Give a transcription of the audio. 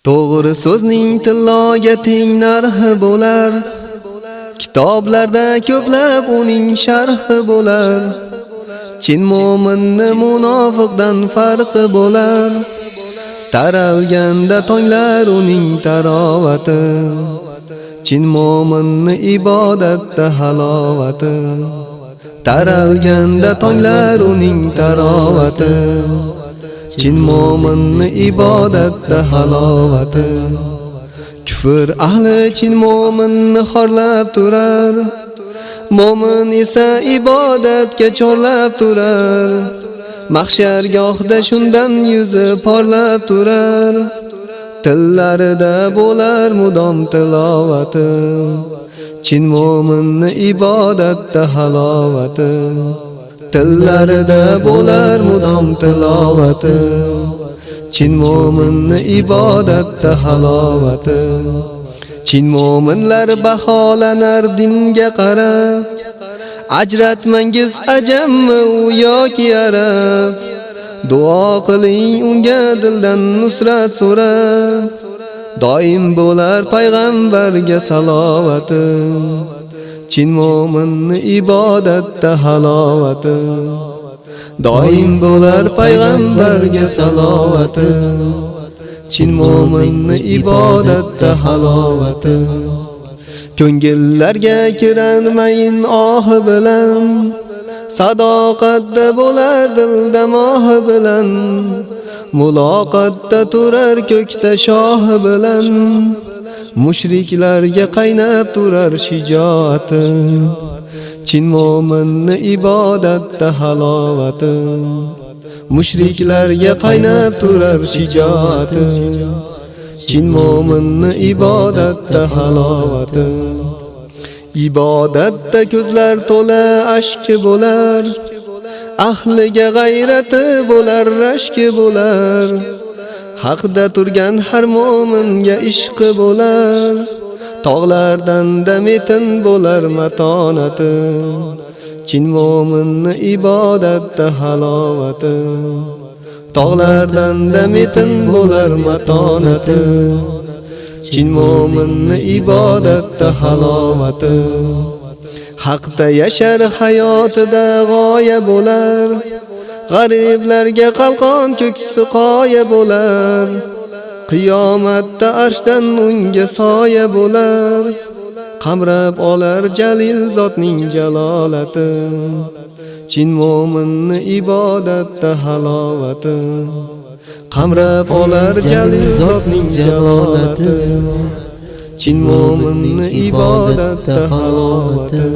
To'g'ri so'zning tilloga teng narxi bo'lar. Kitoblarda ko'plab uning sharhi bo'lar. Chin mo'minni munofiqdan farqi bo'lar. Taralganda tonglar uning tarovati. Chin mo'minni ibodatda halovati. Taralganda tonglar uning tarovati. Chin mo'minni ibodatda halovati. Kufr ahli chin mo'minni xorlab turar. Mo'min esa ibodatga chorlab turar. Mahshargohda shundan yuzi porlab turar. Tillarida bo'lar mudom tilovati. Chin mo'minni ibodatda halovati. Tillarida bo'lar mudom tilovati. Chin mo'minni ibodatda halovati. Chin mo'minlar baholanar dinga qarab. Ajratmangiz ajammi u yoki arab. Duo qiling unga dildan nusrat so'rab. Doim bo'lar payg'ambarga salovati. Chin mo'minni ibodatda halovati. Doim bo'lar payg'ambarga salovati. Chin mo'minni ibodatda halovati. Ko'ngillarga kirarmayin ohi bilan. Sadoqatda bo'lar dilda mohi bilan. Muloqotda turar ko'kda shohi bilan. Mushriklarga qaynab turar shijoati. Chin mo'minni ibodatda halovati. Mushriklarga qaynab turar shijoati. Chin mo'minni ibodatda halovati. Ibodatda ko'zlar to'la ashki bo'lar. Ahliga g'ayrati bo'lar, rashki bo'lar. Haqda turgan har mo'minga ishqi bo'lar. Tog'lardan dametin bo'lar matonati. Chin mo'minni ibodatda halovati. Tog'lardan dametin bo'lar matonati. Chin mo'minni ibodatda halovati. Haqda yashar hayotida g'oya bo'lar. G'ariblarga qalqon ko'ksi qoya bo'lar. Qiyomatda arshdan unga soya bo'lar. Qamrab olar jalil zotning jalolati. Chin mo'minni ibodatda halovati. Qamrab olar jalil zotning jalolati. Chin mo'minni ibodatda halovati.